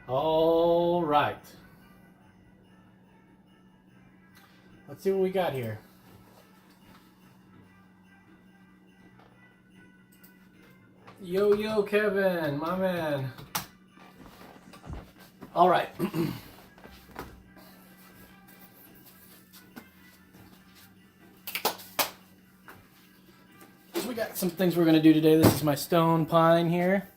All right. Let's see what we got here. Yo, Kevin, my man. All right. So we got some things we're going to do today. This is my stone pine here.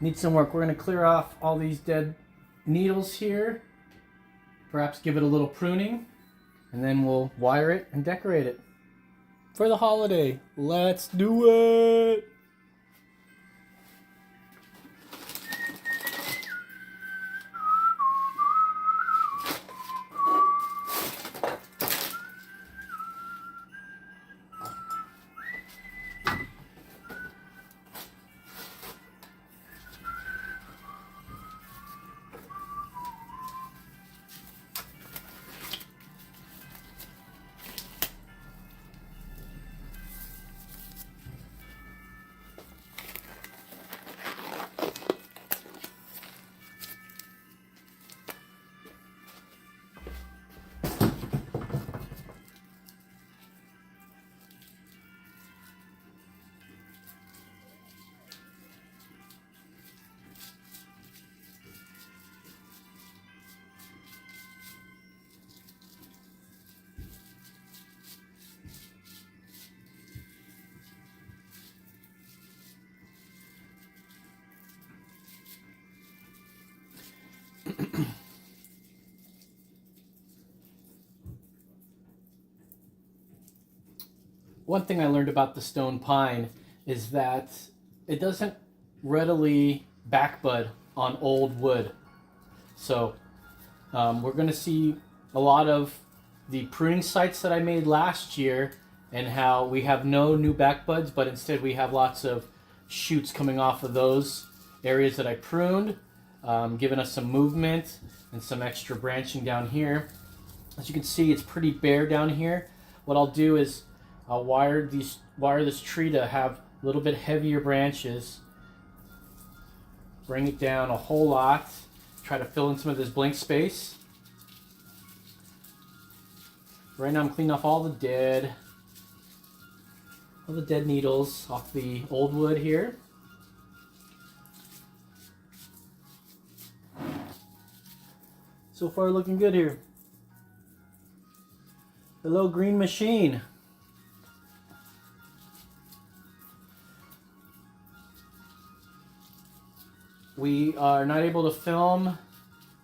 Need some work. We're going to clear off all these dead needles here. Perhaps give it a little pruning. And then we'll wire it and decorate it for the holiday. Let's do it! One thing I learned about the stone pine is that it doesn't readily backbud on old wood. So we're going to see a lot of the pruning sites that I made last year and how we have no new backbuds, but instead we have lots of shoots coming off of those areas that I pruned, giving us some movement and some extra branching down here. As you can see, it's pretty bare down here. What I'll do is I'll wire this tree to have a little bit heavier branches. Bring it down a whole lot. Try to fill in some of this blank space. Right now I'm cleaning off all the dead needles off the old wood here. So far looking good here. Hello, green machine. We are not able to film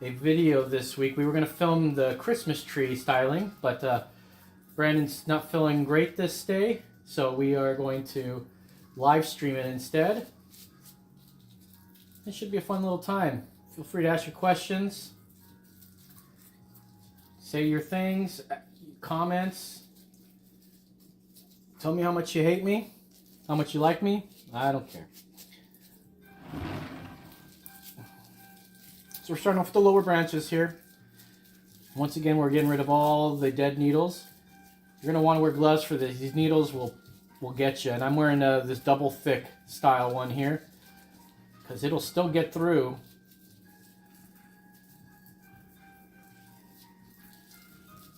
a video this week. We were going to film the Christmas tree styling, but Brandon's not feeling great this day, so we are going to live stream it instead. It should be a fun little time. Feel free to ask your questions. Say your things, comments. Tell me how much you hate me, how much you like me. I don't care. So we're starting off with the lower branches here. Once again, we're getting rid of all the dead needles. You're going to want to wear gloves for this. These needles will get you. And I'm wearing this double thick style one here because it'll still get through.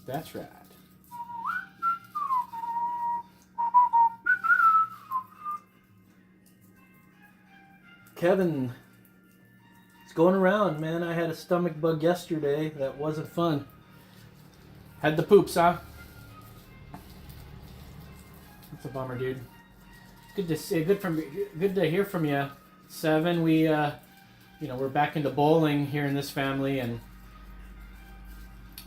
That's right. Kevin, it's going around, man. I had a stomach bug yesterday. That wasn't fun. Had the poops, huh? That's a bummer, dude. Good to see. Good to hear from you. Seven. We, we're back into bowling here in this family, and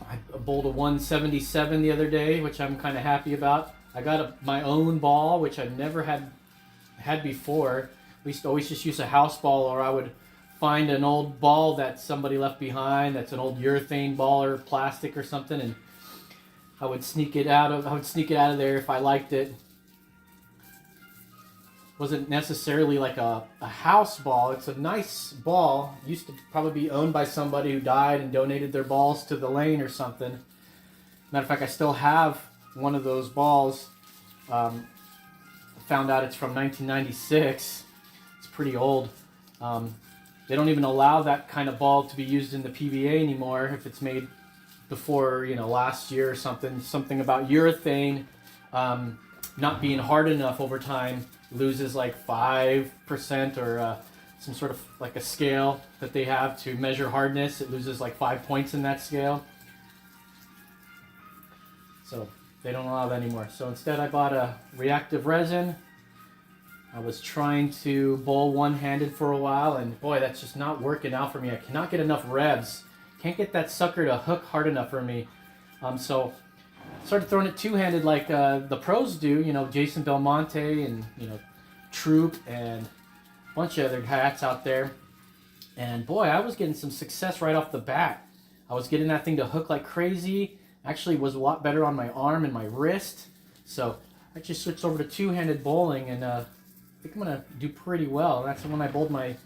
I bowled a 177 the other day, which I'm kind of happy about. I got my own ball, which I've never had before. We used to always just use a house ball, or I would find an old ball that somebody left behind. That's an old urethane ball or plastic or something, and I would sneak it out of there if I liked it. Wasn't necessarily like a house ball. It's a nice ball. It used to probably be owned by somebody who died and donated their balls to the lane or something. Matter of fact, I still have one of those balls found out it's from 1996. It's pretty old. They don't even allow that kind of ball to be used in the PVA anymore if it's made before, you know, last year or something. Something about urethane not being hard enough over time loses like 5% or some sort of like a scale that they have to measure hardness. It loses like 5 points in that scale. So they don't allow that anymore. So instead I bought a reactive resin. I was trying to bowl one-handed for a while, and boy, that's just not working out for me. I cannot get enough revs. Can't get that sucker to hook hard enough for me. So I started throwing it two-handed like the pros do, you know, Jason Belmonte and, you know, Troop and a bunch of other hats out there. And boy, I was getting some success right off the bat. I was getting that thing to hook like crazy. Actually was a lot better on my arm and my wrist. So I just switched over to two-handed bowling, and I think I'm going to do pretty well. That's when I bowled my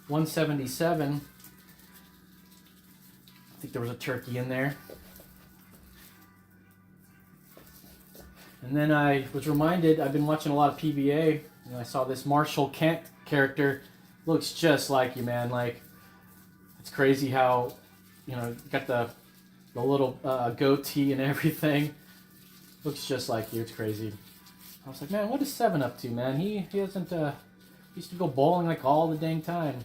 177. I think there was a turkey in there. And then I was reminded, I've been watching a lot of PBA, and I saw this Marshall Kent character. Looks just like you, man. Like, it's crazy how, you know, got the little goatee and everything. Looks just like you. It's crazy. I was like, man, what is Seven up to, man? He hasn't, he used to go bowling like all the dang time.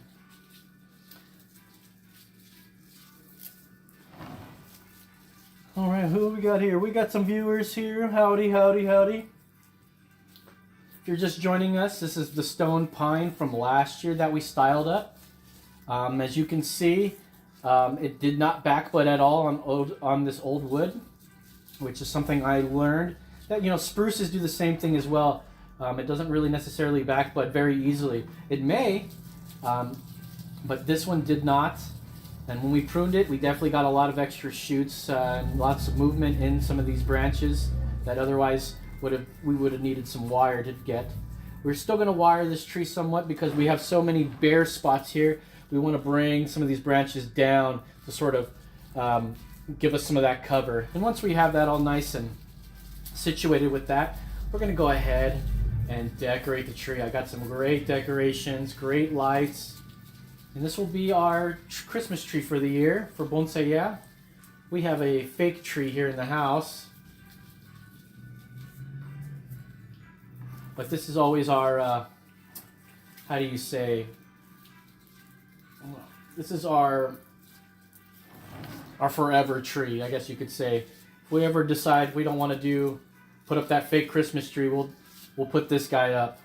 All right, who we got here? We got some viewers here. Howdy, howdy, howdy. If you're just joining us, this is the stone pine from last year that we styled up. As you can see, it did not backbud at all on this old wood, which is something I learned. That, you know, spruces do the same thing as well. It doesn't really necessarily backbud very easily. It may, but this one did not. And when we pruned it, we definitely got a lot of extra shoots and lots of movement in some of these branches that otherwise we would have needed some wire to get. We're still going to wire this tree somewhat because we have so many bare spots here. We want to bring some of these branches down to sort of give us some of that cover. And once we have that all nice and situated with that, we're going to go ahead and decorate the tree. I got some great decorations, great lights. And this will be our Christmas tree for the year for Bonsai-YEAH. We have a fake tree here in the house. But this is always our, how do you say, this is our forever tree, I guess you could say. If we ever decide we don't want to put up that fake Christmas tree, we'll put this guy up.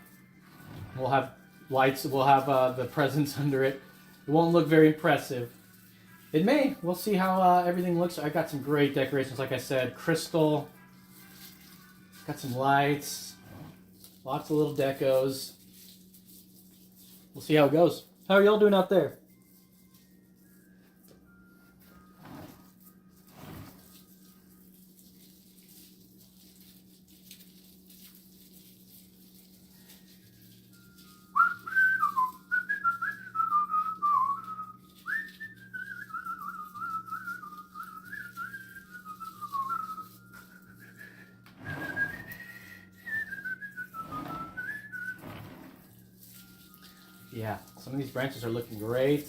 We'll have lights, we'll have the presents under it. It won't look very impressive. It may. We'll see how everything looks. I got some great decorations, like I said. Crystal. Got some lights. Lots of little decos. We'll see how it goes. How are y'all doing out there? Yeah, some of these branches are looking great.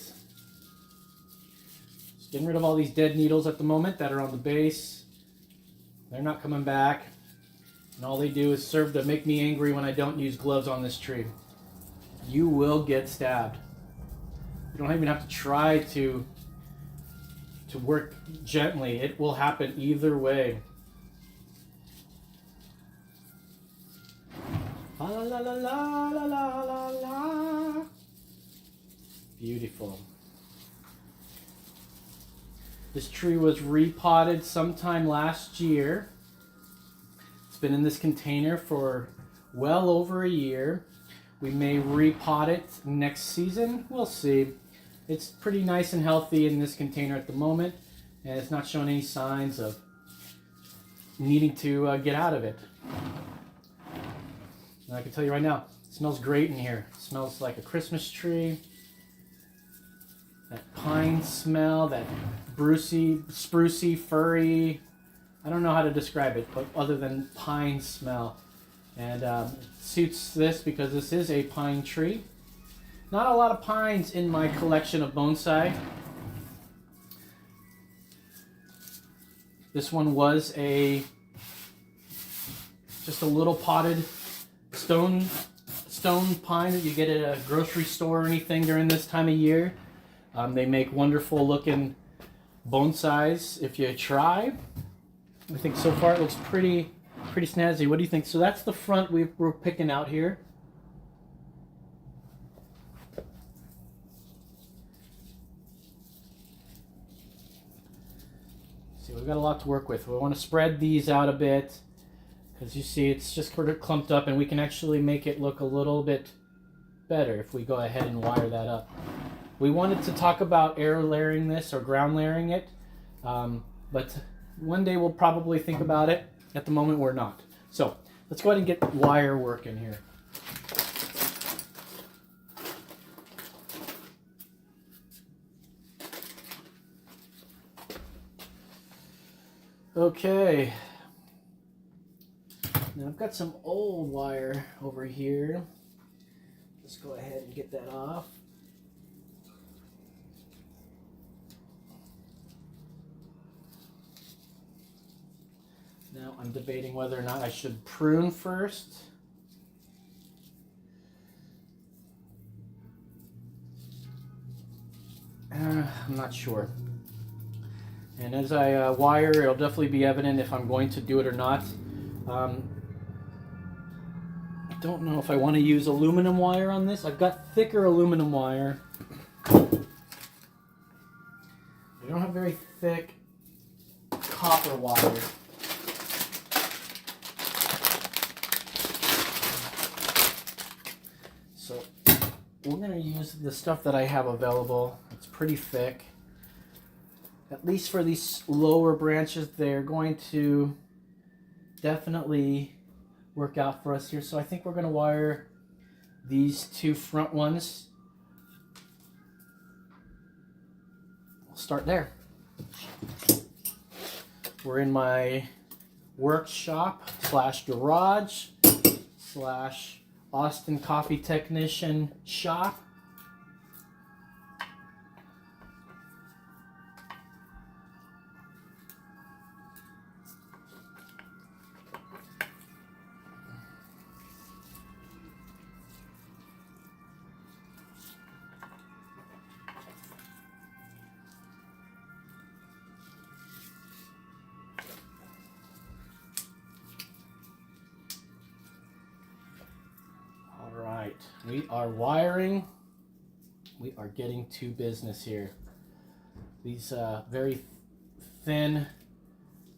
Just getting rid of all these dead needles at the moment that are on the base. They're not coming back. And all they do is serve to make me angry when I don't use gloves on this tree. You will get stabbed. You don't even have to try to work gently. It will happen either way. La la la la la la la la. Beautiful. This tree was repotted sometime last year. It's been in this container for well over a year. We may repot it next season. We'll see. It's pretty nice and healthy in this container at the moment, and it's not showing any signs of needing to get out of it. And I can tell you right now, it smells great in here. It smells like a Christmas tree. That pine smell, that sprucey, furry. I don't know how to describe it, but other than pine smell. And suits this because this is a pine tree. Not a lot of pines in my collection of bonsai. This one was just a little potted stone pine that you get at a grocery store or anything during this time of year. They make wonderful looking bonsais if you try. I think so far it looks pretty snazzy. What do you think? So that's the front we're picking out here. See, we've got a lot to work with. We want to spread these out a bit because you see it's just sort of clumped up, and we can actually make it look a little bit better if we go ahead and wire that up. We wanted to talk about air layering this or ground layering it, but one day we'll probably think about it. At the moment, we're not. So let's go ahead and get wire work in here. Okay. Now I've got some old wire over here. Let's go ahead and get that off. Now I'm debating whether or not I should prune first. I'm not sure. And as I wire, it'll definitely be evident if I'm going to do it or not. I don't know if I want to use aluminum wire on this. I've got thicker aluminum wire. I don't have very thick copper wire. So we're going to use the stuff that I have available. It's pretty thick. At least for these lower branches, they're going to definitely work out for us here. So I think we're going to wire these two front ones. We'll start there. We're in my workshop / garage / Austin coffee technician shop. We are wiring. We are getting to business here. These very thin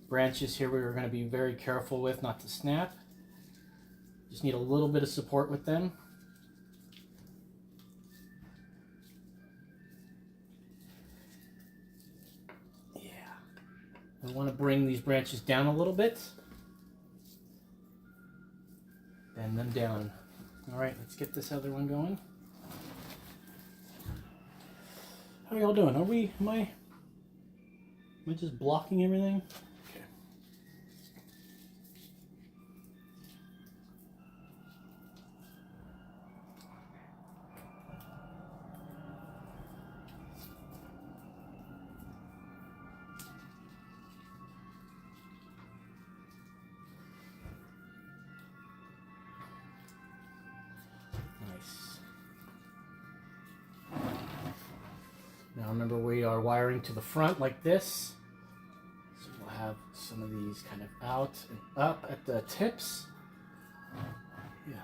branches here we are going to be very careful with not to snap. Just need a little bit of support with them. Yeah. We want to bring these branches down a little bit. Bend them down. All right, let's get this other one going. How are y'all doing? Am I just blocking everything? Okay. Now remember, we are wiring to the front like this. So we'll have some of these kind of out and up at the tips. Yeah.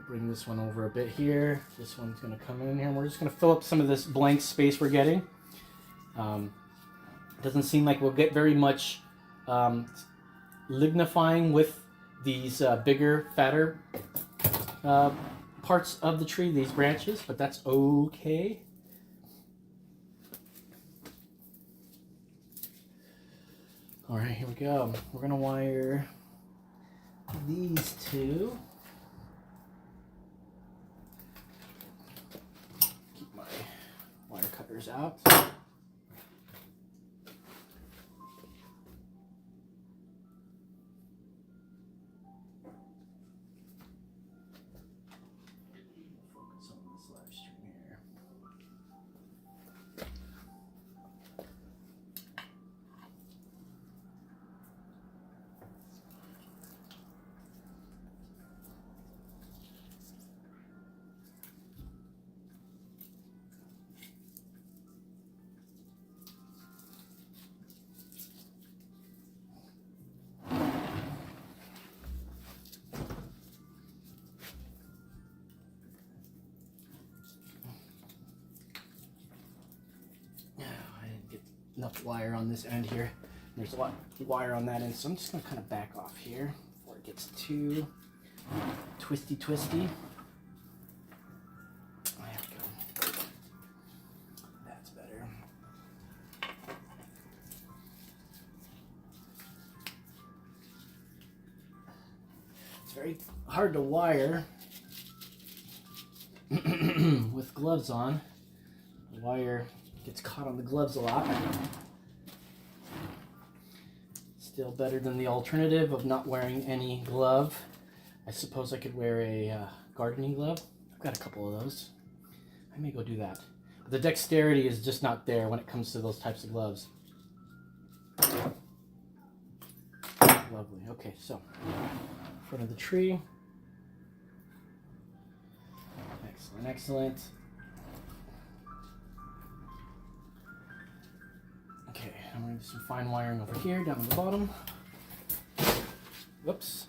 Bring this one over a bit here. This one's going to come in here, and we're just going to fill up some of this blank space we're getting. Doesn't seem like we'll get very much lignifying with these bigger, fatter parts of the tree, these branches, but that's okay. All right, here we go. We're gonna wire these two. Keep my wire cutters out. enough wire on this end here. There's a lot of wire on that end, so I'm just going to kind of back off here before it gets too twisty. There we go. That's better. It's very hard to wire with gloves on. The wire gets caught on the gloves a lot. Still better than the alternative of not wearing any glove. I suppose I could wear a gardening glove. I've got a couple of those. I may go do that. But the dexterity is just not there when it comes to those types of gloves. Lovely. Okay, so in front of the tree. Excellent, excellent. Okay, I'm going to do some fine wiring over here, down at the bottom. Whoops.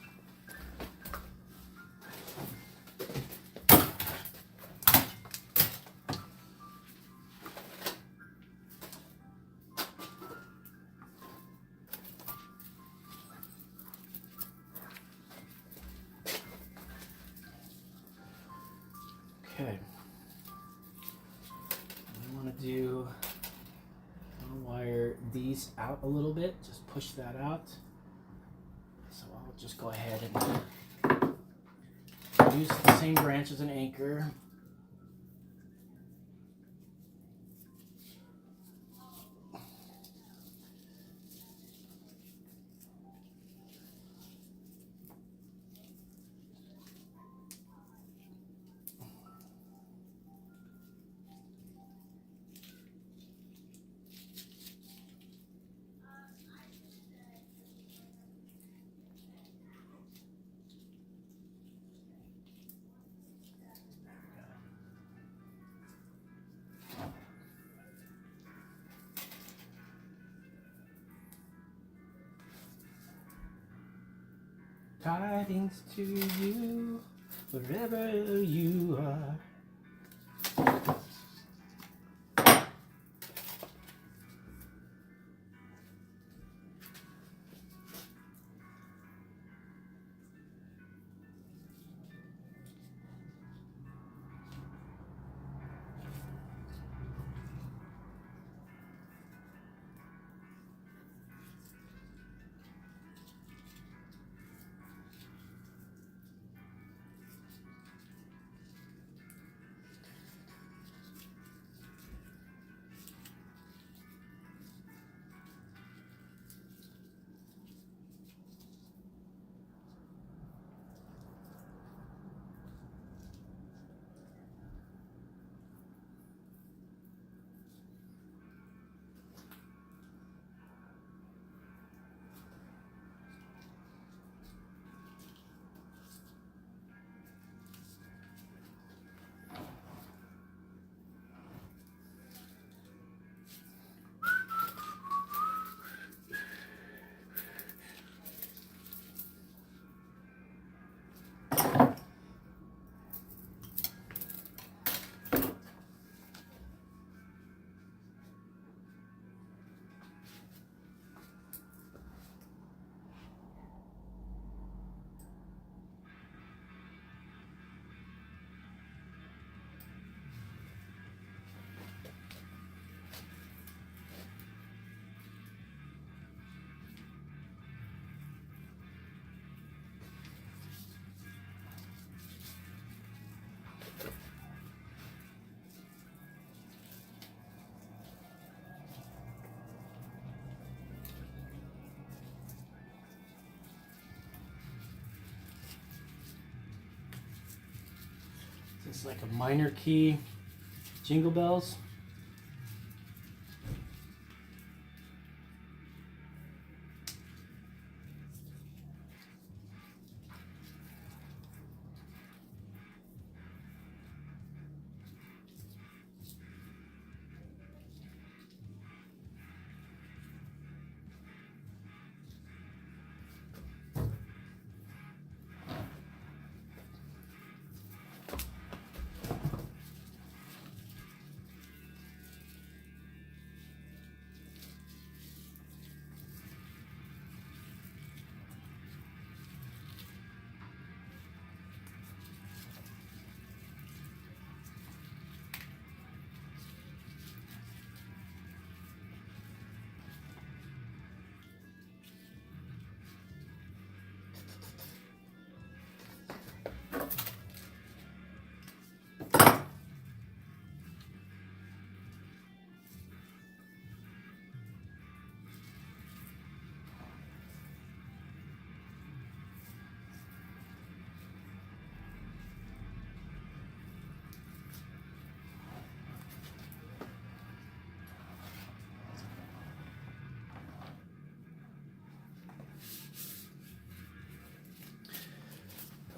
Okay. I want to do, I'll wire these out a little bit, just push that out. So I'll just go ahead and use the same branch as an anchor. Tidings to you, wherever you are. It's like a minor key jingle bells.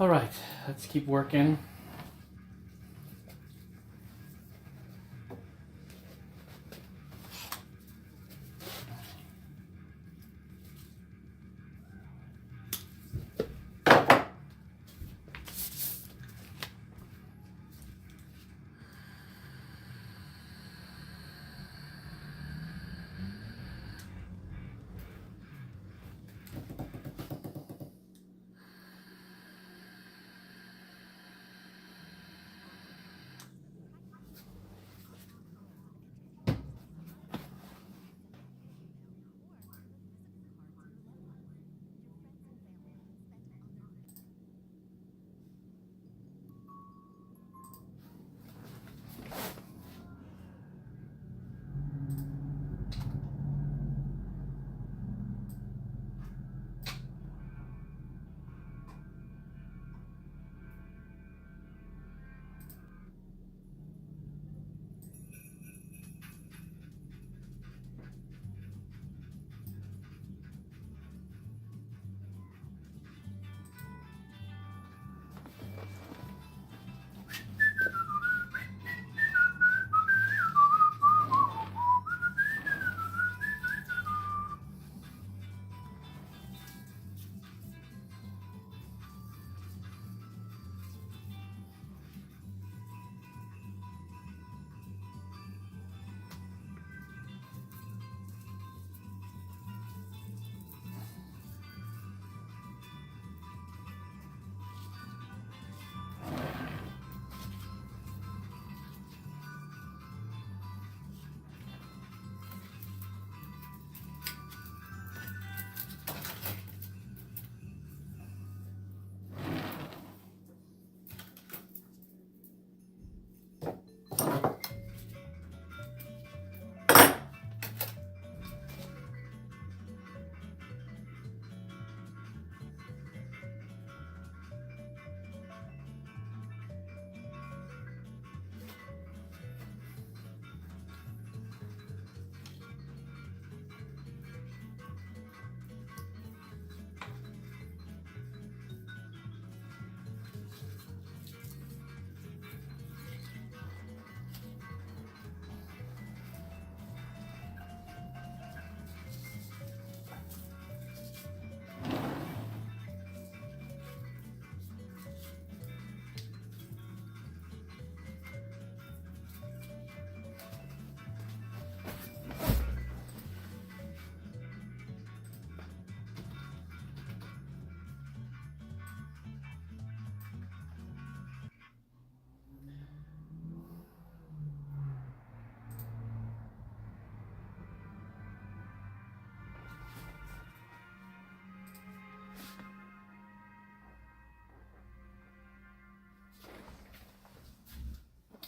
All right, let's keep working.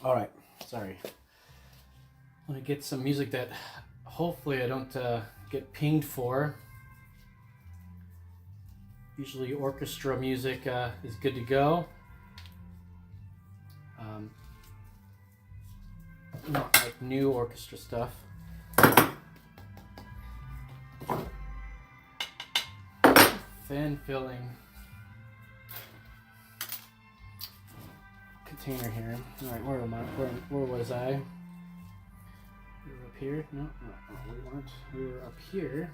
All right, sorry. I want to get some music that hopefully I don't get pinged for. Usually orchestra music is good to go. Not like new orchestra stuff. Fan filling container here. All right, where am I? Where was I? We were up here. No, we weren't. We were up here.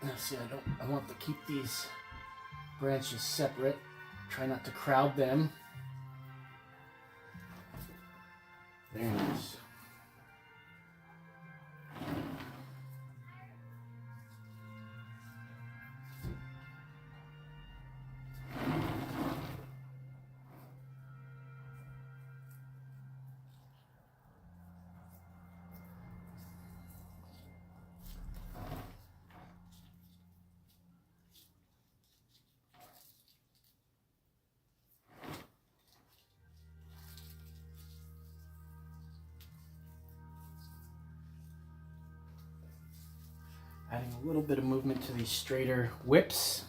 Now see, I want to keep these branches separate. Try not to crowd them. Very nice. Adding a little bit of movement to these straighter whips.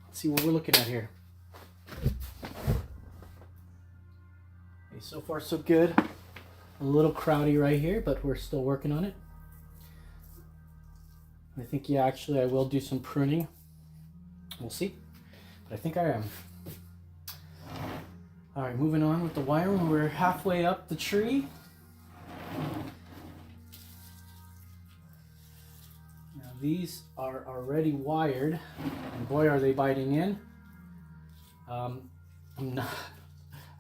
Let's see what we're looking at here. Okay, so far so good. A little crowdy right here, but we're still working on it. I think, yeah, actually I will do some pruning. We'll see, but I think I am. All right, moving on with the wiring. We're halfway up the tree. These are already wired, and boy, are they biting in. I'm not,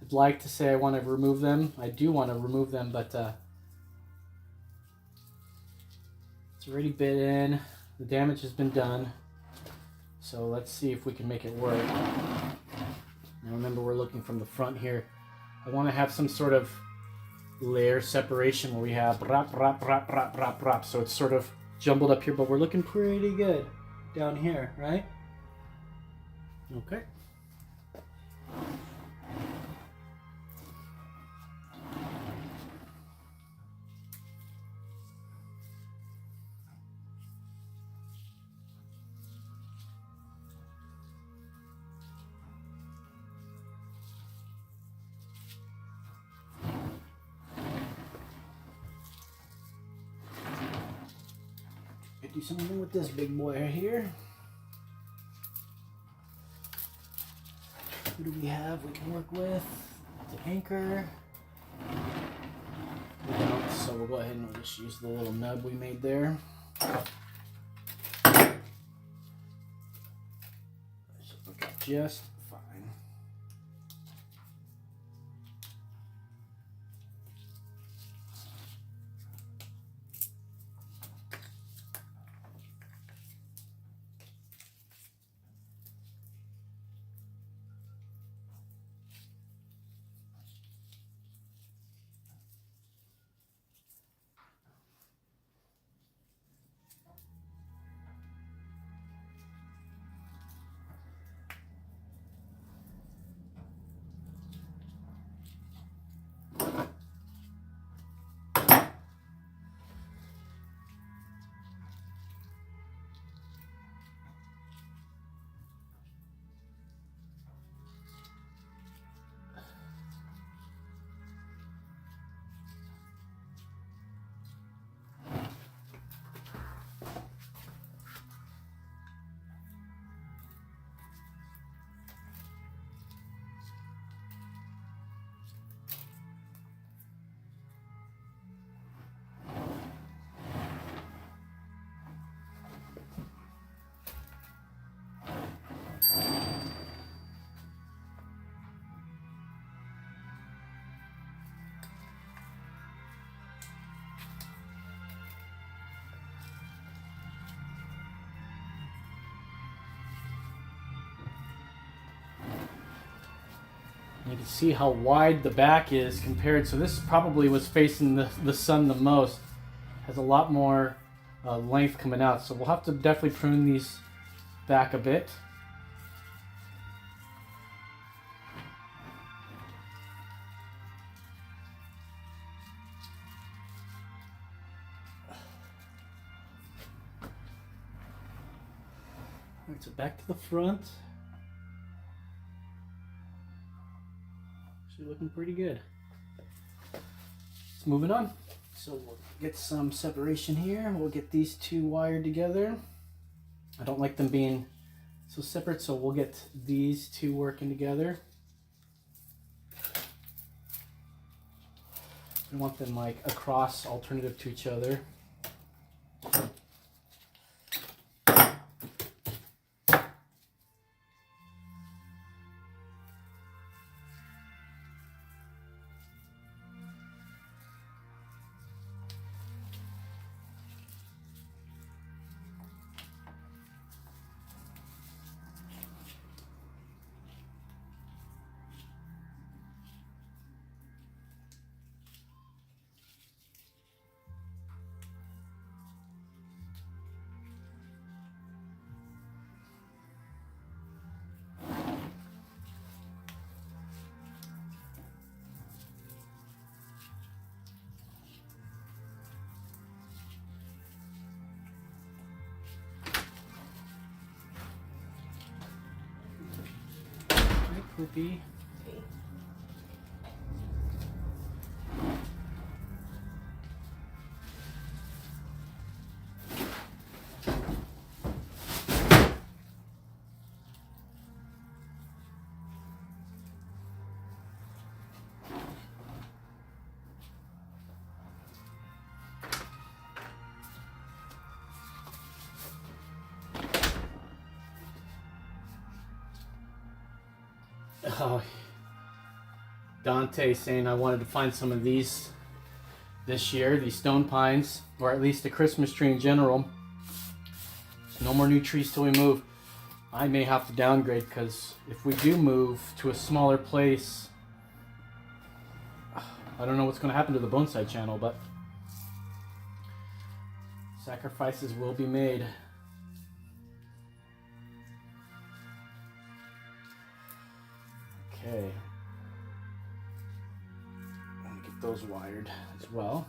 I'd like to say I want to remove them. I do want to remove them, but it's already bit in. The damage has been done. So let's see if we can make it work. Now remember, we're looking from the front here. I want to have some sort of layer separation where we have rap, rap, rap, rap, rap, rap. So it's sort of jumbled up here, but we're looking pretty good down here, right? Okay. Do something with this big boy right here. Who do we have we can work with? The anchor. We don't, so we'll go ahead and we'll just use the little nub we made there. This will work out just fine. You can see how wide the back is compared. So this probably was facing the sun the most. Has a lot more length coming out. So we'll have to definitely prune these back a bit. All right, so back to the front. Looking pretty good. Let's move it on. So we'll get some separation here. We'll get these two wired together. I don't like them being so separate, so we'll get these two working together. We want them like across, alternative to each other. Group E. Oh, Dante saying I wanted to find some of these this year, these stone pines, or at least a Christmas tree in general. So no more new trees till we move. I may have to downgrade because if we do move to a smaller place, I don't know what's going to happen to the bonsai channel, but sacrifices will be made. Okay. Let me get those wired as well.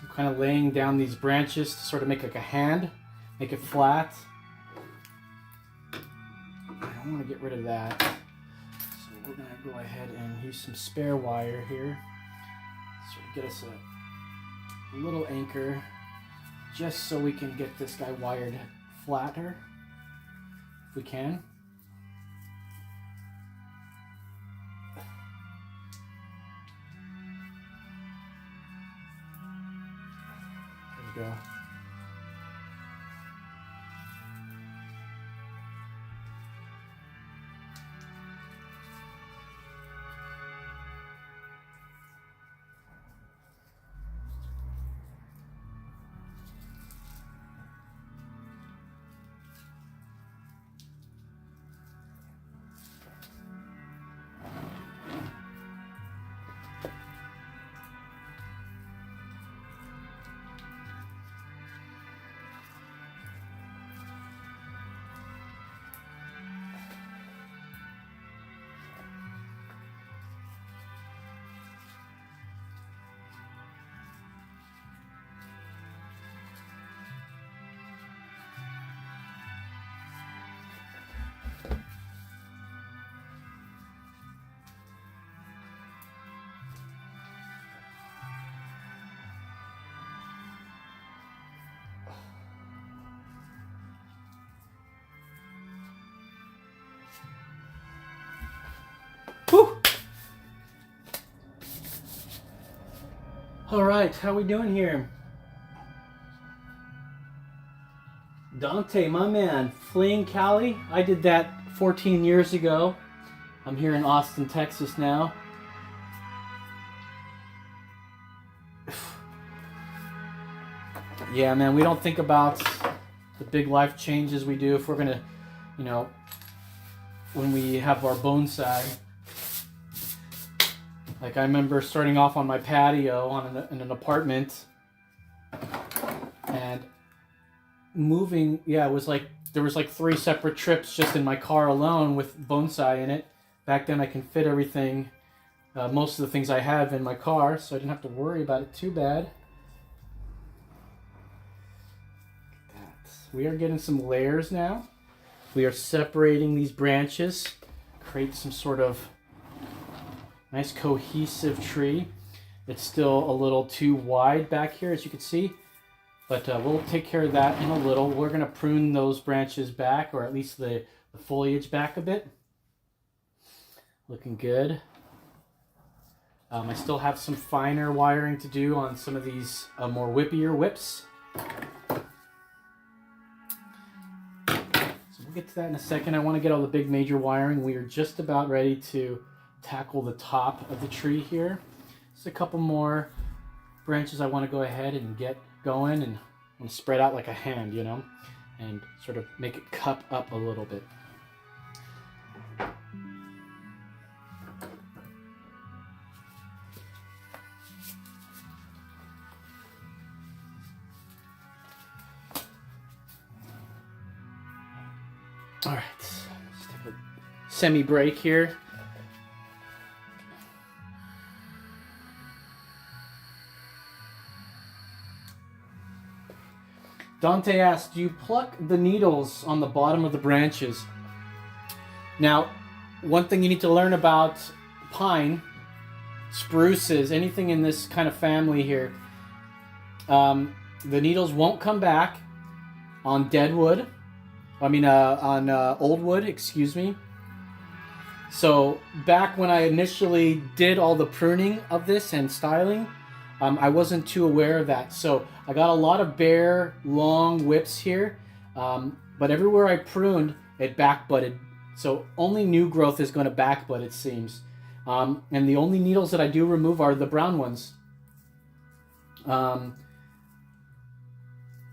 I'm kind of laying down these branches to sort of make like a hand, make it flat. I don't want to get rid of that. So we're going to go ahead and use some spare wire here. Sort of get us a little anchor just so we can get this guy wired flatter if we can. Go. Whew. All right, how we doing here? Dante, my man, fleeing Cali. I did that 14 years ago. I'm here in Austin, Texas now. Yeah, man, we don't think about the big life changes we do if we're gonna, you know, when we have our bonsai. Like I remember starting off on my patio in an apartment and moving. Yeah, it was like there was like 3 separate trips just in my car alone with bonsai in it. Back then I can fit everything, most of the things I have in my car, so I didn't have to worry about it too bad. We are getting some layers now. We are separating these branches, create some sort of nice cohesive tree. It's still a little too wide back here, as you can see, but we'll take care of that in a little. We're going to prune those branches back, or at least the foliage back a bit. Looking good. I still have some finer wiring to do on some of these more whippier whips. So we'll get to that in a second. I want to get all the big major wiring. We are just about ready to tackle the top of the tree here. Just a couple more branches I want to go ahead and get going, and I'm going to spread out like a hand, you know, and sort of make it cup up a little bit. All right, let's take a semi-break here. Dante asked, do you pluck the needles on the bottom of the branches? Now, one thing you need to learn about pine, spruces, anything in this kind of family here, the needles won't come back on dead wood. On old wood, excuse me. So back when I initially did all the pruning of this and styling, I wasn't too aware of that. So I got a lot of bare, long whips here, but everywhere I pruned, it back budded. So only new growth is going to back bud, it seems. And the only needles that I do remove are the brown ones.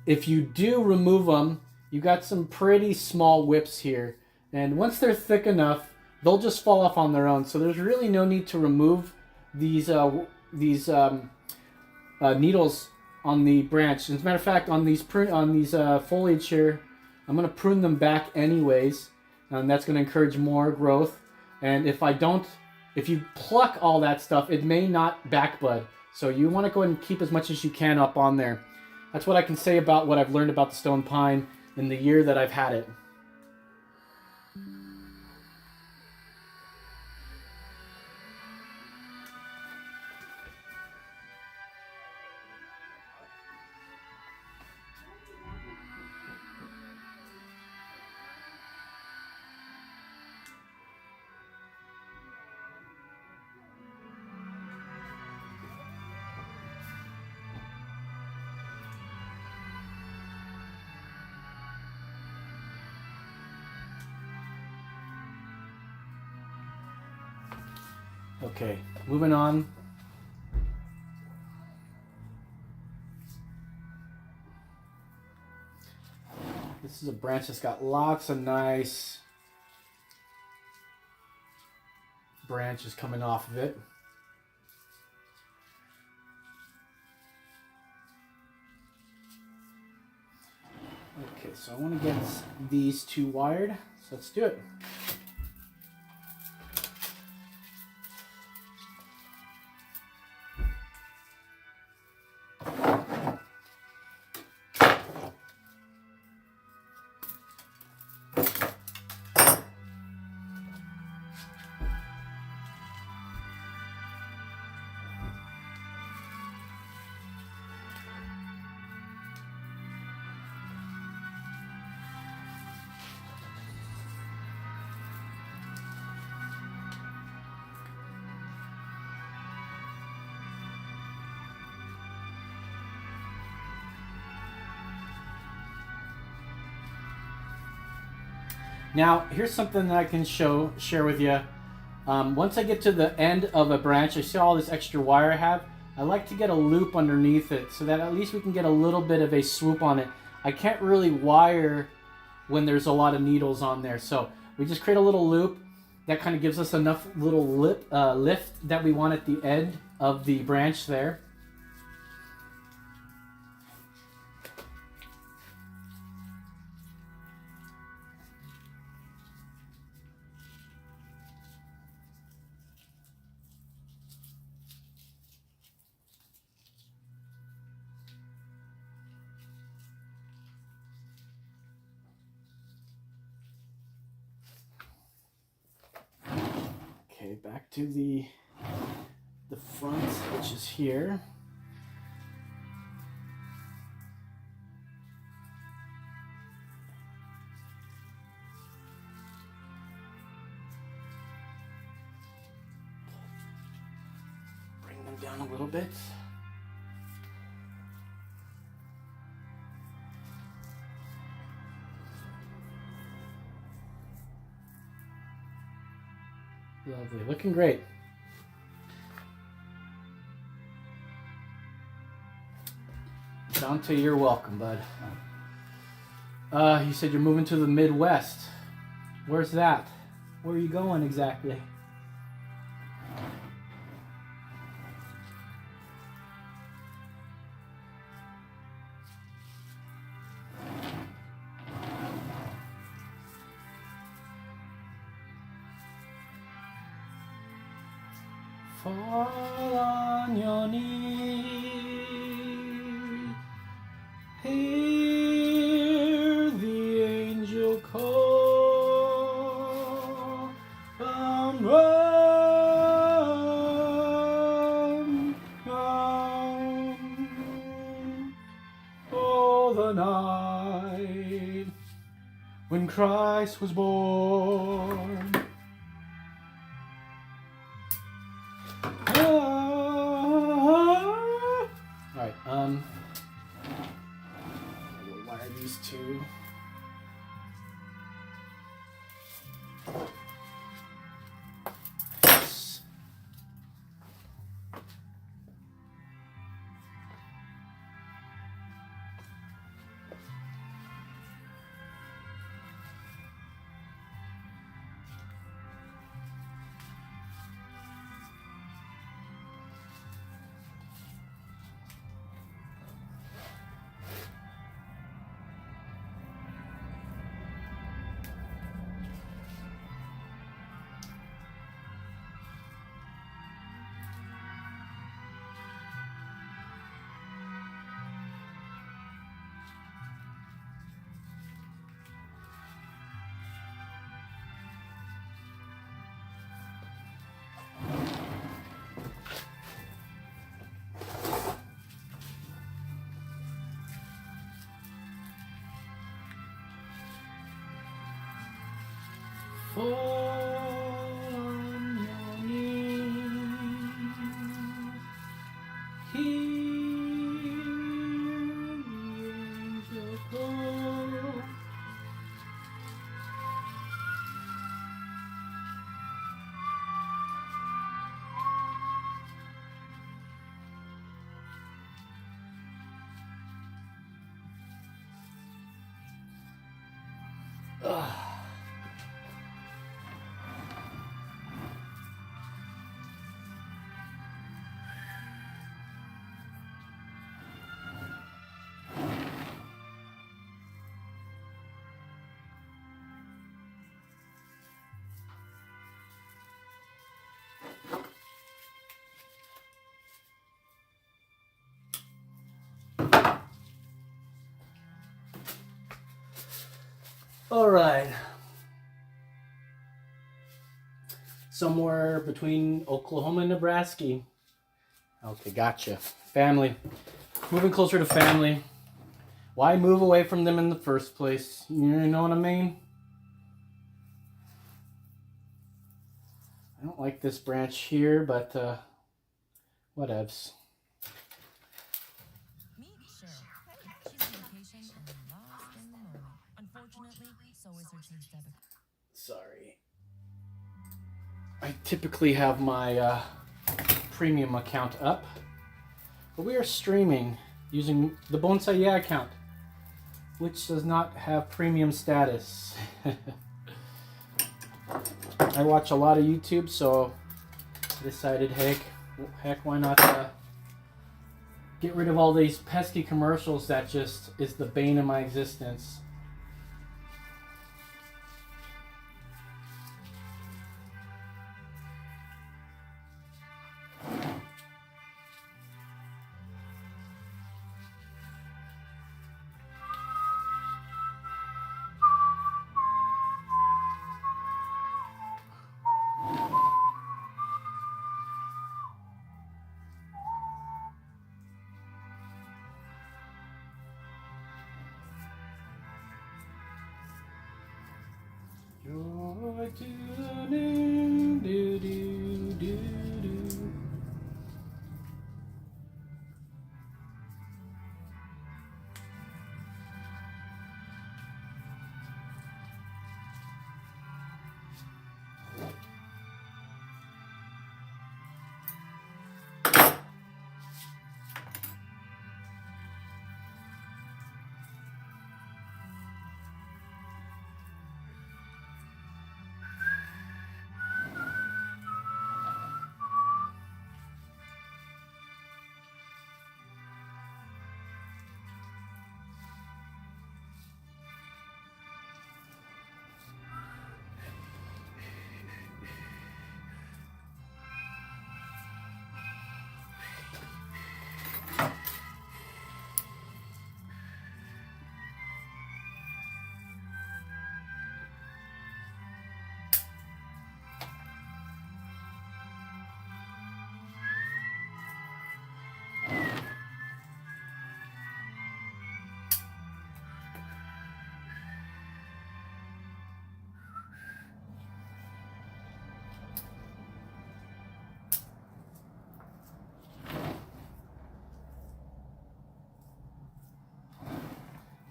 If you do remove them, you got some pretty small whips here, and once they're thick enough, they'll just fall off on their own. So there's really no need to remove these needles on the branch. As a matter of fact, on these foliage here, I'm going to prune them back anyways, and that's going to encourage more growth. And if you pluck all that stuff, it may not back bud. So you want to go ahead and keep as much as you can up on there. That's what I can say about what I've learned about the stone pine in the year that I've had it. Okay, moving on. This is a branch that's got lots of nice branches coming off of it. Okay, so I want to get these 2 wired, so let's do it. Now, here's something that I can share with you. Once I get to the end of a branch, I see all this extra wire I have. I like to get a loop underneath it so that at least we can get a little bit of a swoop on it. I can't really wire when there's a lot of needles on there, so we just create a little loop that kind of gives us enough little lift that we want at the end of the branch there. Okay, back to the front, which is here. Bring them down a little bit. Lovely, looking great. Dante, you're welcome, bud. You said you're moving to the Midwest. Where's that? Where are you going exactly? Fall on your knees, hear the angel call, run, run, oh, the night when Christ was born. Alright, I will wire these two. Yes. Fall on your knees, hear the angel call. All right. Somewhere between Oklahoma and Nebraska. Okay, gotcha. Family. Moving closer to family. Why move away from them in the first place? You know what I mean? I don't like this branch here, but whatevs. Sorry. I typically have my premium account up, but we are streaming using the Bonsai-YEAH account, which does not have premium status. I watch a lot of YouTube, so I decided, heck, why not get rid of all these pesky commercials that just is the bane of my existence. Joy to the new, do, do, do, do.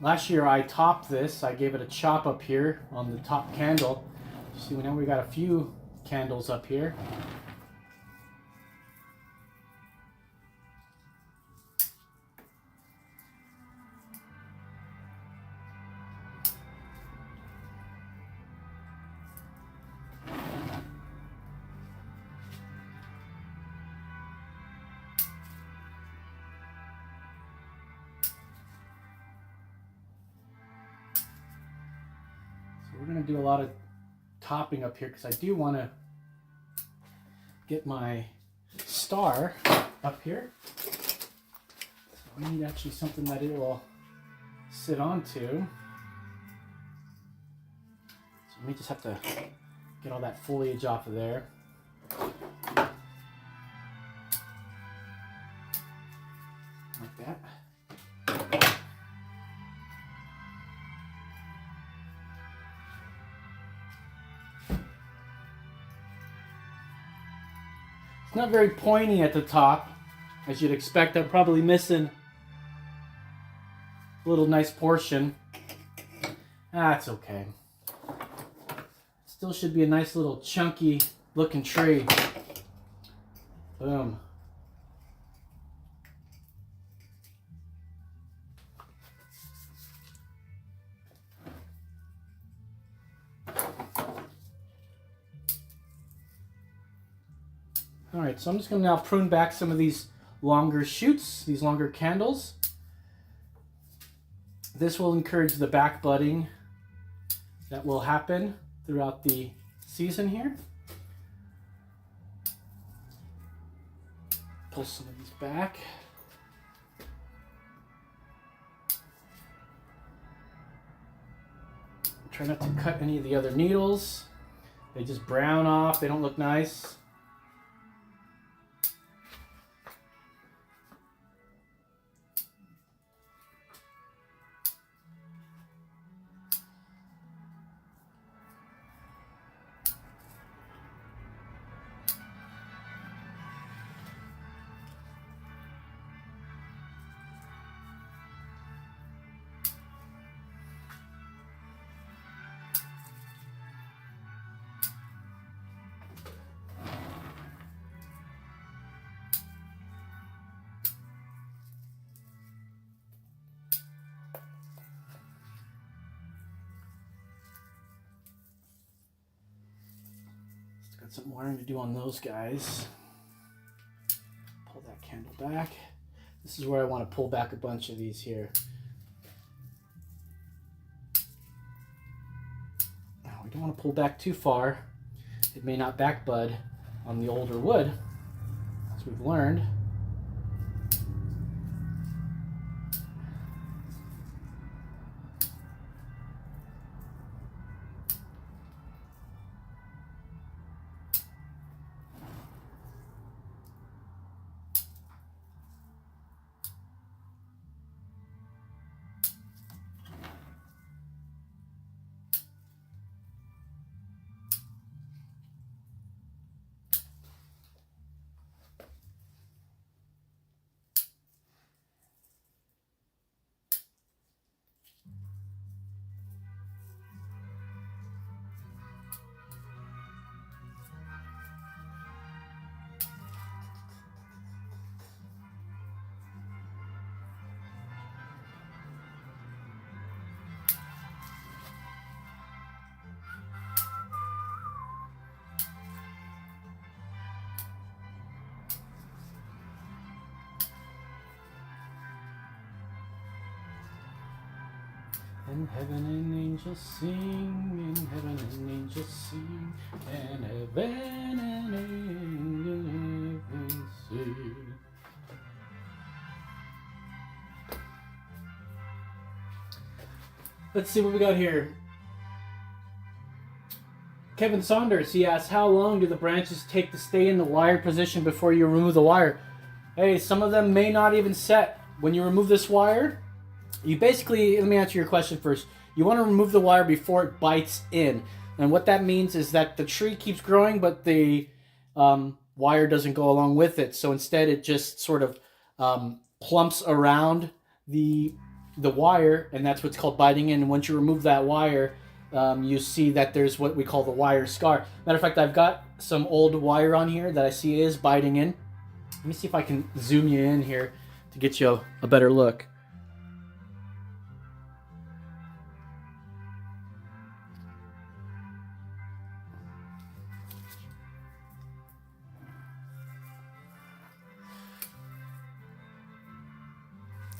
Last year I topped this. I gave it a chop up here on the top candle. See, now we got a few candles up here. We're going to do a lot of topping up here because I do want to get my star up here. So I need actually something that it will sit onto. So let me just have to get all that foliage off of there. Like that. It's not very pointy at the top, as you'd expect. I'm probably missing a little nice portion. That's okay. Still should be a nice little chunky looking tree. Boom. Alright, so I'm just going to now prune back some of these longer shoots, these longer candles. This will encourage the back budding that will happen throughout the season here. Pull some of these back. Try not to cut any of the other needles. They just brown off, they don't look nice. got some wiring to do on those guys. Pull that candle back. This is where I want to pull back a bunch of these here. Now, we don't want to pull back too far. It may not back bud on the older wood, as we've learned. In heaven and angels sing, in heaven and angels sing, in heaven and angels sing. Let's see what we got here. Kevin Saunders, he asks, how long do the branches take to stay in the wired position before you remove the wire? Hey, some of them may not even set. When you remove this wire, you basically, let me answer your question first. You want to remove the wire before it bites in. And what that means is that the tree keeps growing, but the wire doesn't go along with it. So instead, it just sort of plumps around the wire, and that's what's called biting in. And once you remove that wire, you see that there's what we call the wire scar. Matter of fact, I've got some old wire on here that I see is biting in. Let me see if I can zoom you in here to get you a better look.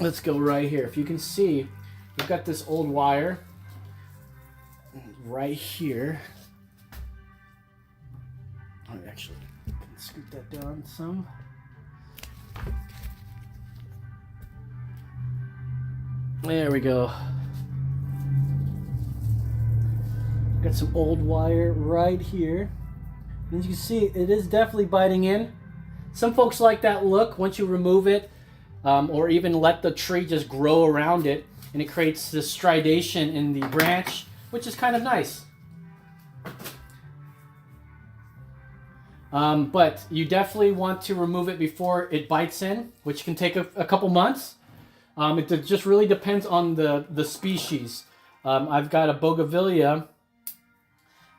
Let's go right here. If you can see, we've got this old wire right here. I actually can scoot that down some. There we go. Got some old wire right here. And as you can see, it is definitely biting in. Some folks like that look once you remove it. Or even let the tree just grow around it, and it creates this stridation in the branch, which is kind of nice. But you definitely want to remove it before it bites in, which can take a couple months. It just really depends on the species. I've got a bougainvillea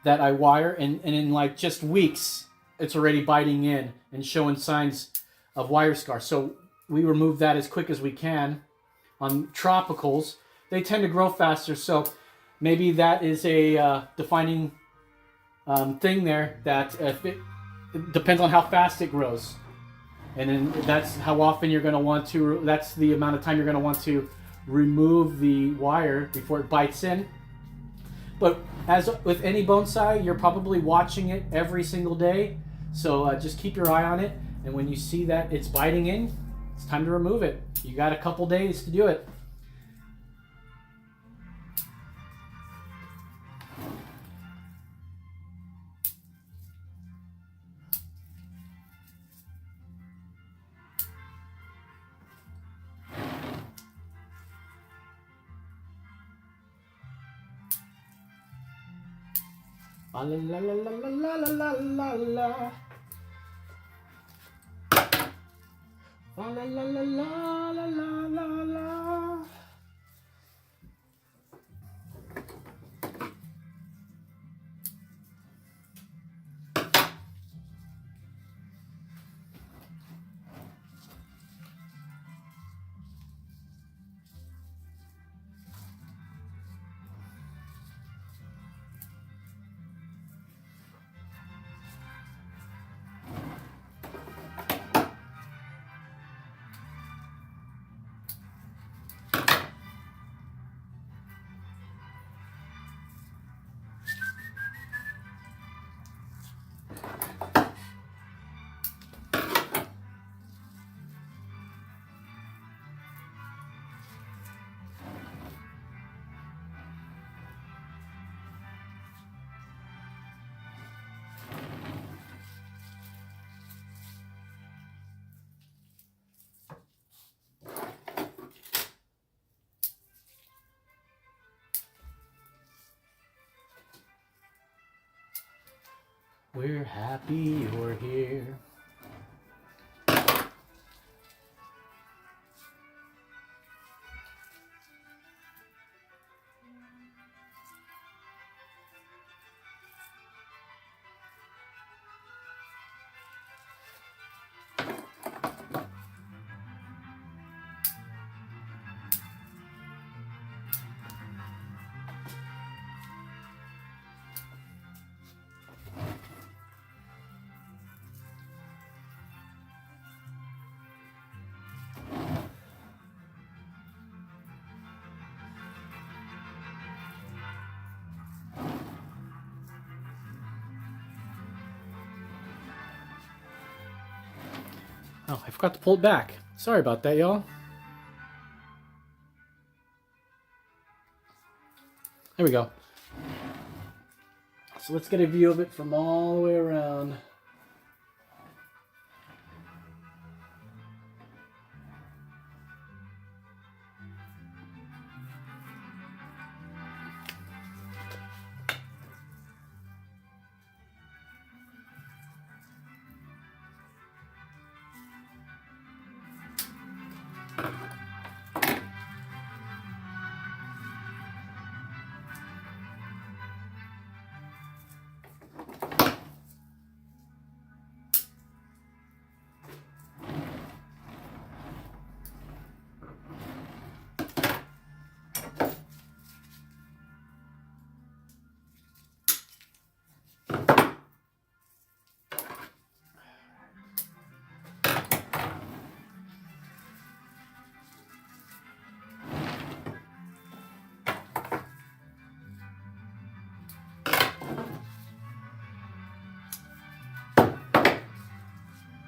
that I wire, and in like just weeks, it's already biting in and showing signs of wire scar. So we remove that as quick as we can. On tropicals, they tend to grow faster, so maybe that is a defining thing there, that if it depends on how fast it grows. And then that's how often you're going to want to, that's the amount of time you're going to want to remove the wire before it bites in. But as with any bonsai, you're probably watching it every single day, so just keep your eye on it, and when you see that it's biting in, it's time to remove it. You got a couple days to do it. La la la la la la la la la. La la la la la la la la. We're happy you're here. Oh, I forgot to pull it back. Sorry about that, y'all. There we go. So let's get a view of it from all the way around.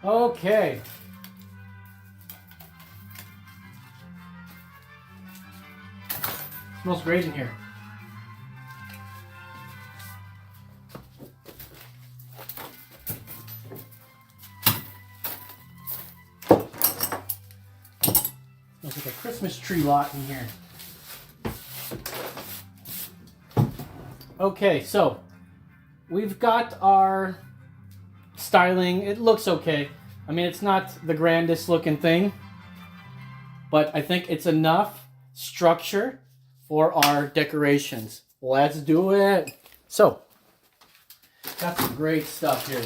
Okay. Smells great in here. Smells like a Christmas tree lot in here. Okay, so we've got our styling. It looks okay. I mean, it's not the grandest looking thing, but I think it's enough structure for our decorations. Let's do it. So, got some great stuff here.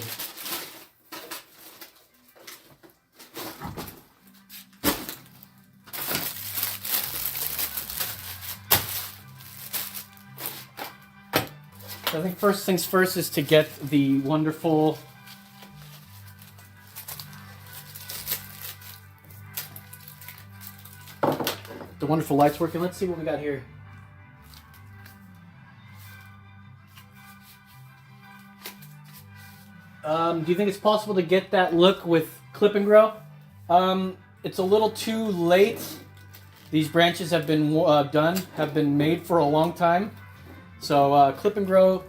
I think first things first is to get the wonderful lights working. Let's see what we got here. Do you think it's possible to get that look with clip and grow? It's a little too late. These branches have been made for a long time. So clip and grow,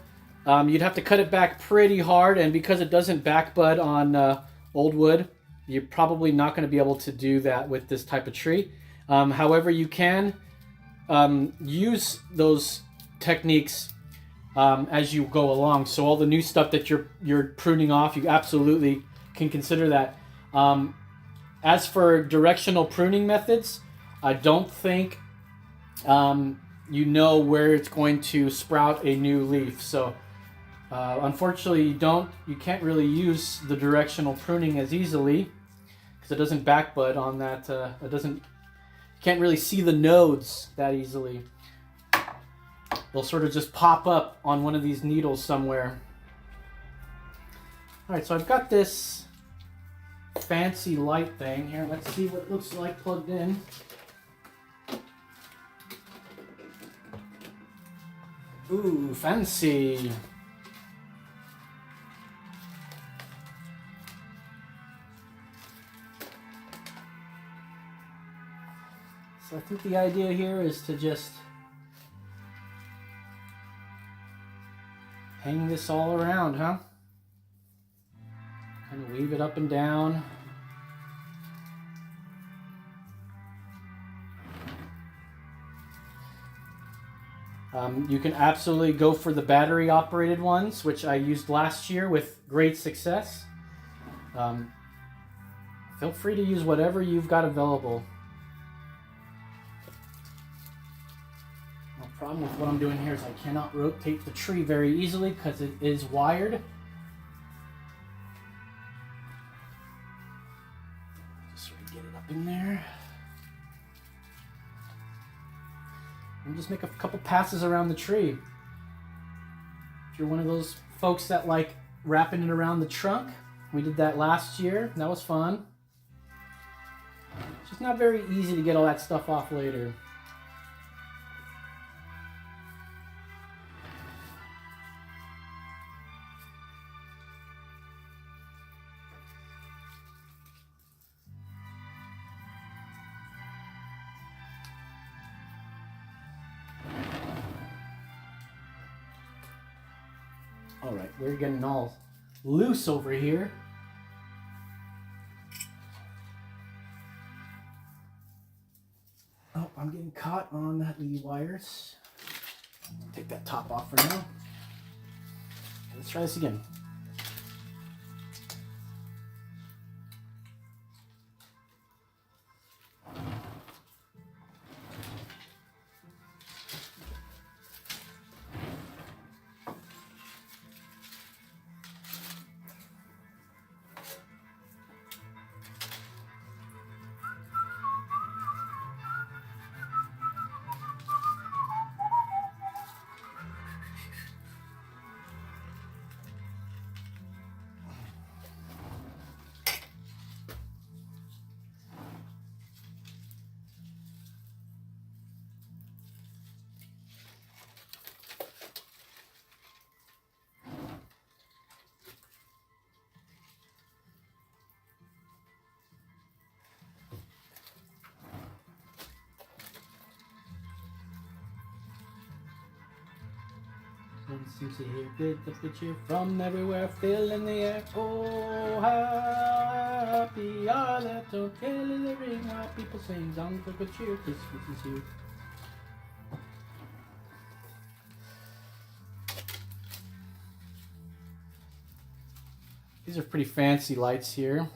you'd have to cut it back pretty hard, and because it doesn't back bud on old wood, you're probably not going to be able to do that with this type of tree. However, you can use those techniques as you go along. So all the new stuff that you're pruning off, you absolutely can consider that. As for directional pruning methods, I don't think you know where it's going to sprout a new leaf. So unfortunately, you can't really use the directional pruning as easily because it doesn't back bud on that. Can't really see the nodes that easily. They'll sort of just pop up on one of these needles somewhere. All right, so I've got this fancy light thing here. Let's see what it looks like plugged in. Ooh, fancy. So I think the idea here is to just hang this all around, huh? Kind of weave it up and down. You can absolutely go for the battery operated ones, which I used last year with great success. Feel free to use whatever you've got available. The problem with what I'm doing here is I cannot rotate the tree very easily because it is wired. Just sort of get it up in there. And just make a couple passes around the tree. If you're one of those folks that like wrapping it around the trunk, we did that last year. That was fun. It's just not very easy to get all that stuff off later. All right, we're getting all loose over here. Oh, I'm getting caught on the wires. Take that top off for now. Let's try this again. Seems to hear good the picture from everywhere, filling the air. Oh, how happy are the together the ring while people sing songs of good cheer. Christmas is here. These are pretty fancy lights here.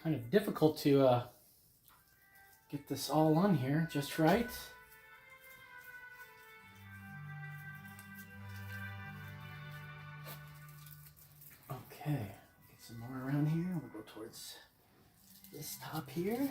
Kind of difficult to get this all on here just right. Okay, get some more around here. We'll go towards this top here.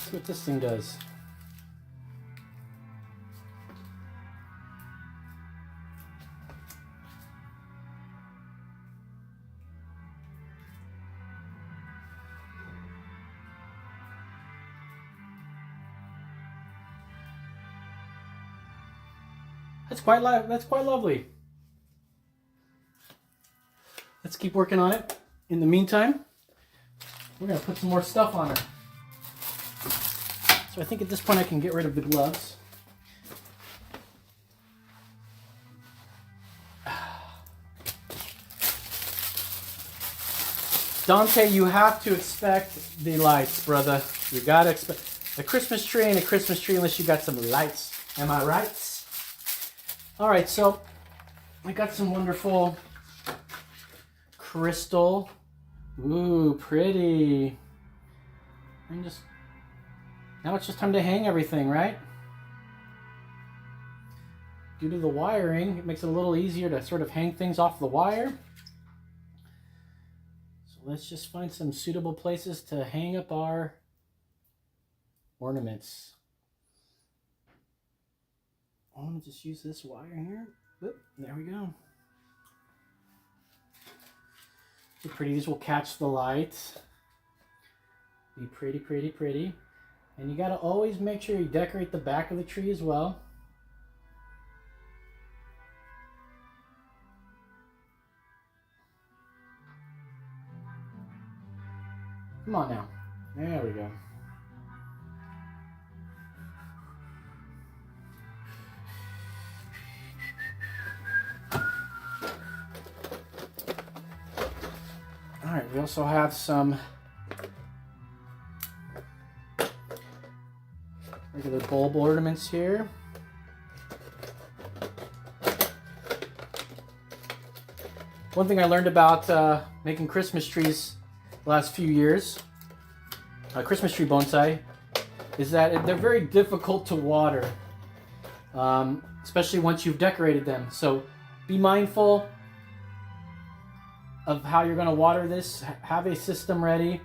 See what this thing does. That's quite lovely. Let's keep working on it. In the meantime, we're gonna put some more stuff on her. So I think at this point I can get rid of the gloves. Dante, you have to expect the lights, brother. You gotta expect a Christmas tree ain't a Christmas tree unless you got some lights. Am I right? All right, so I got some wonderful crystal. Ooh, pretty. And just now it's just time to hang everything, right? Due to the wiring, it makes it a little easier to sort of hang things off the wire. So let's just find some suitable places to hang up our ornaments. I'm gonna just use this wire here. Oop, there we go. So pretty, these will catch the light. Be pretty, pretty, pretty. And you gotta always make sure you decorate the back of the tree as well. Come on now. There we go. All right, we also have some regular bulb ornaments here. One thing I learned about making Christmas trees the last few years, Christmas tree bonsai, is that they're very difficult to water, especially once you've decorated them. So be mindful of how you're going to water this. Have a system ready.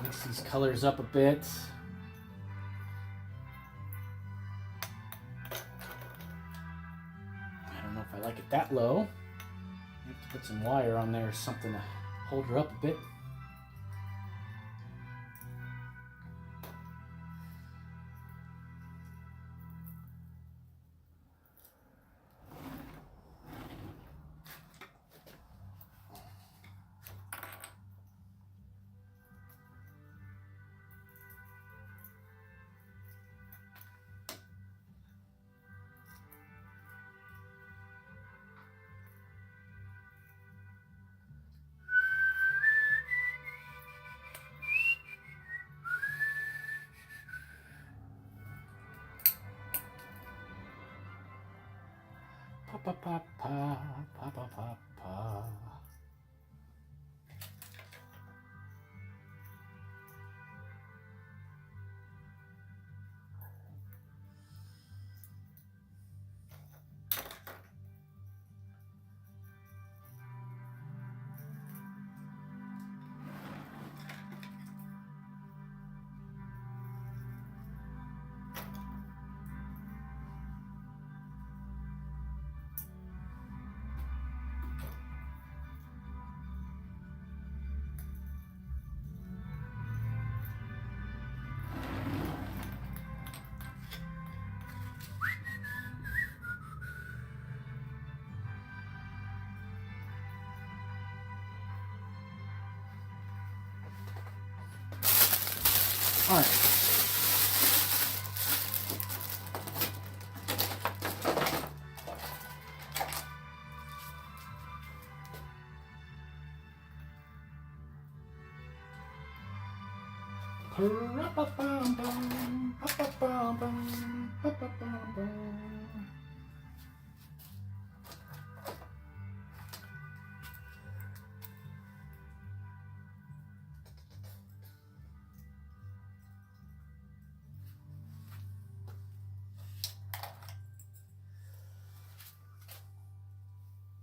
Mix these colors up a bit. I don't know if I like it that low. I have to put some wire on there or something to hold her up a bit. Pa pa pa pa pa pa pa. All right.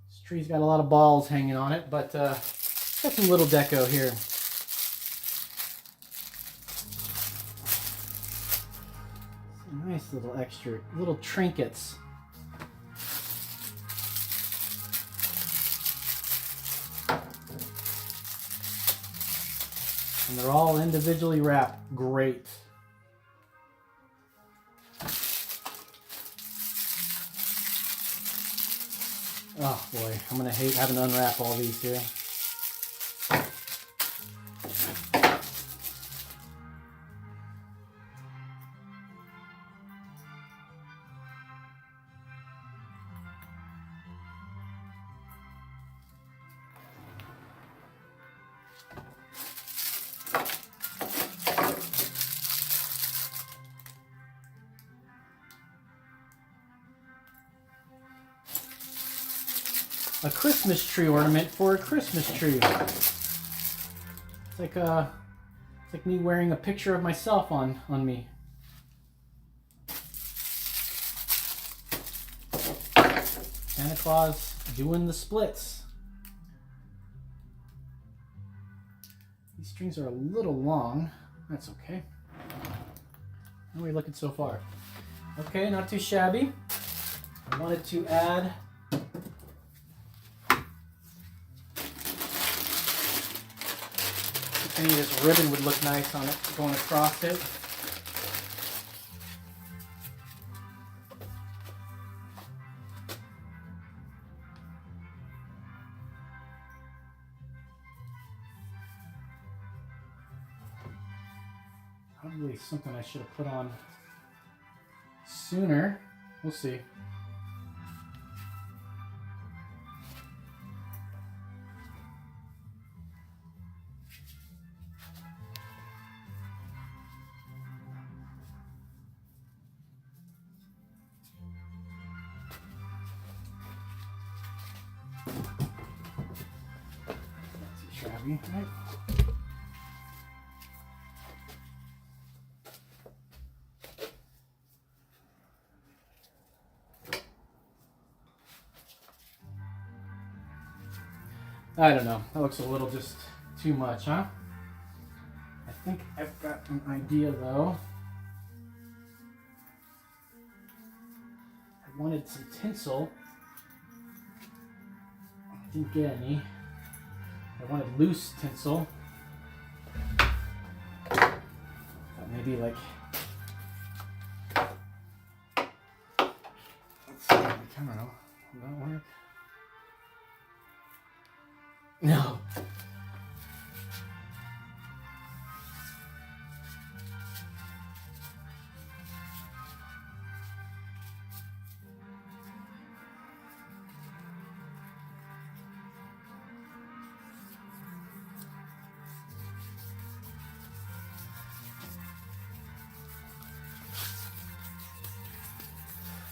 This tree's got a lot of balls hanging on it, but got some little deco here. Nice little extra, little trinkets. And they're all individually wrapped. Great. Oh boy, I'm gonna hate having to unwrap all these here. A Christmas tree ornament for a Christmas tree. It's like me wearing a picture of myself on me. Santa Claus doing the splits. These strings are a little long. That's okay. How are we looking so far? Okay, not too shabby. I wanted to add any of this ribbon would look nice on it going across it. Probably something I should have put on sooner. We'll see. Shabby, right? I don't know. That looks a little just too much, huh? I think I've got an idea though. I wanted some tinsel. I didn't get any. I wanted loose tinsel. Thought maybe like, let's see, I don't know. Will that work? No.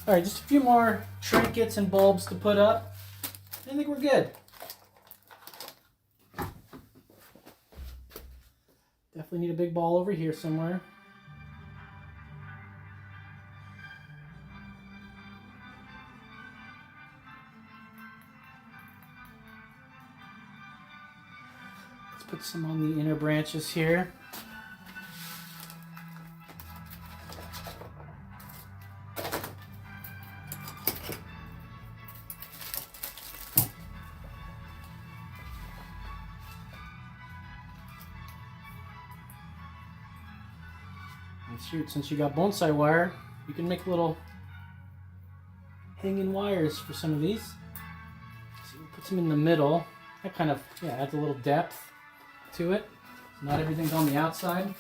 All right, just a few more trinkets and bulbs to put up. I think we're good. Definitely need a big ball over here somewhere. Let's put some on the inner branches here. And shoot, since you got bonsai wire, you can make little hanging wires for some of these. So we'll put some in the middle. That kind of, yeah, adds a little depth to it. Not everything's on the outside.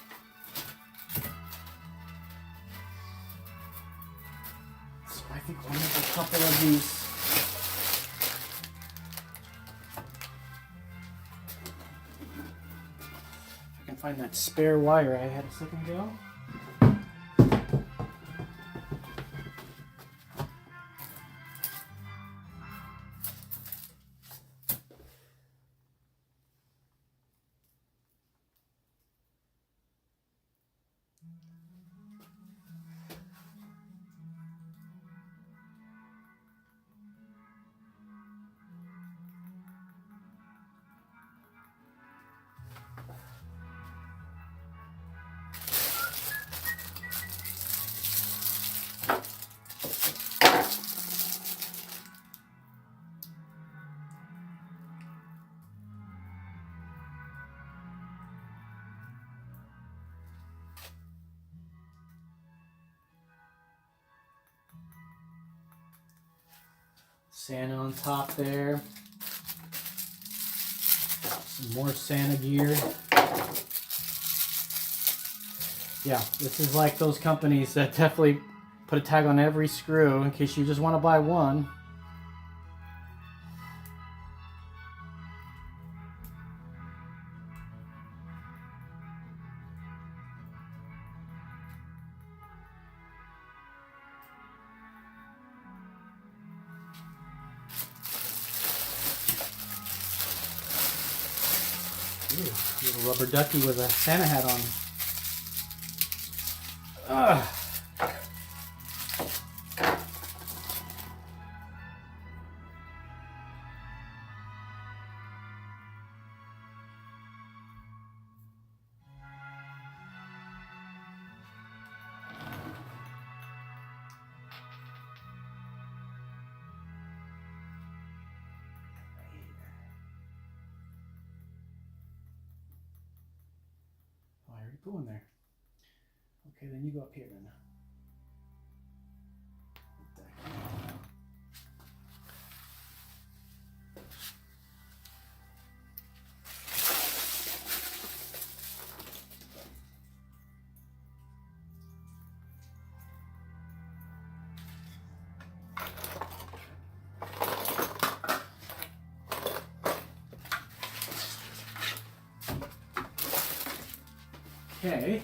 So I think we'll make a couple of these. If I can find that spare wire I had a second ago. Santa on top there. Some more Santa gear. Yeah, this is like those companies that definitely put a tag on every screw in case you just want to buy one. Ooh, little rubber ducky with a Santa hat on. Ugh. Why are you going there? Okay, then you go up here then. Okay.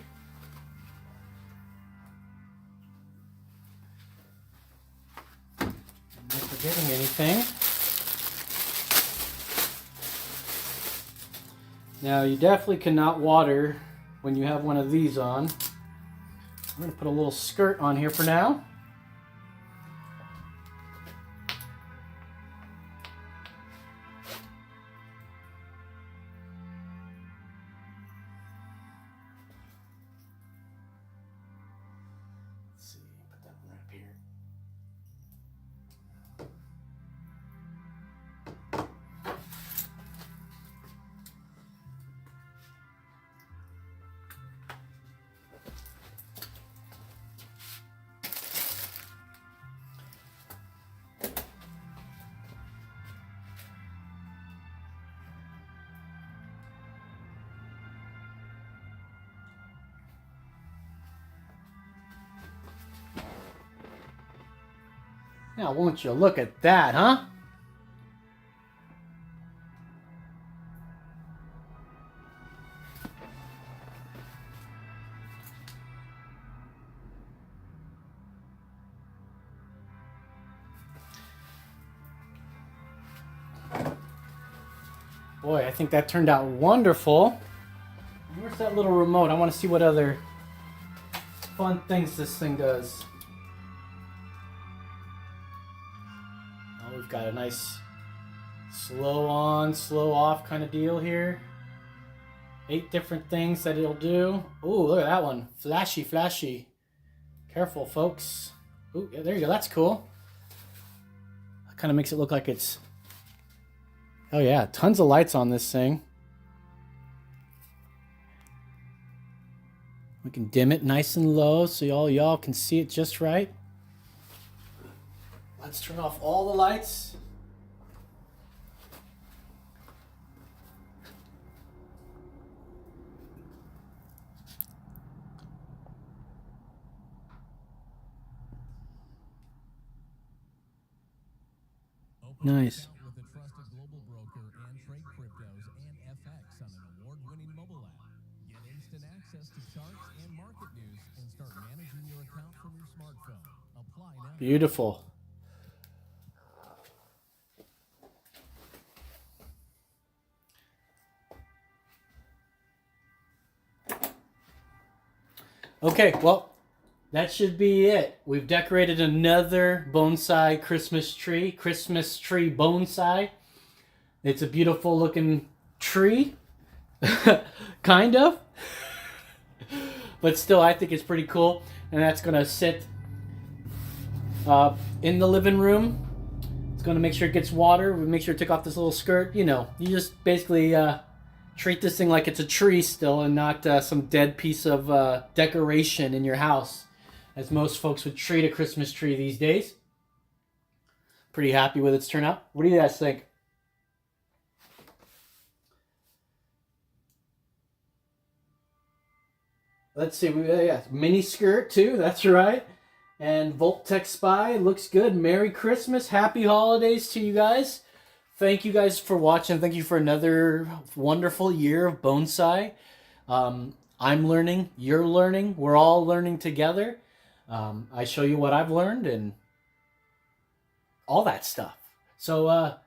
I'm not forgetting anything. Now you definitely cannot water when you have one of these on. I'm going to put a little skirt on here for now. Now, won't you look at that, huh? Boy, I think that turned out wonderful. Where's that little remote? I want to see what other fun things this thing does. Oh, we've got a nice slow on, slow off kind of deal here. 8 different things that it'll do. Ooh, look at that one. Flashy, flashy. Careful, folks. Ooh, yeah, there you go. That's cool. That kind of makes it look like it's... Oh yeah, tons of lights on this thing. We can dim it nice and low so y'all can see it just right. Let's turn off all the lights. Nice. Beautiful. Okay, well, that should be it. We've decorated another bonsai Christmas tree bonsai. It's a beautiful looking tree, kind of, but still I think it's pretty cool. And that's gonna sit in the living room. It's gonna make sure it gets water. We make sure to take off this little skirt. You know, you just basically treat this thing like it's a tree still and not some dead piece of decoration in your house, as most folks would treat a Christmas tree these days. Pretty happy with its turnout. What do you guys think? Let's see. Yeah, mini skirt too. That's right. And Voltec Spy looks good. Merry Christmas. Happy holidays to you guys. Thank you guys for watching. Thank you for another wonderful year of bonsai. I'm learning. You're learning. We're all learning together. I show you what I've learned and all that stuff. So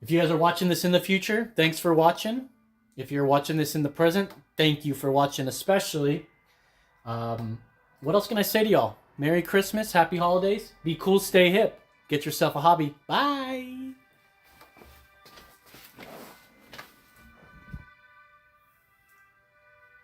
if you guys are watching this in the future, thanks for watching. If you're watching this in the present, thank you for watching especially. What else can I say to y'all? Merry Christmas, happy holidays. Be cool, stay hip. Get yourself a hobby. Bye.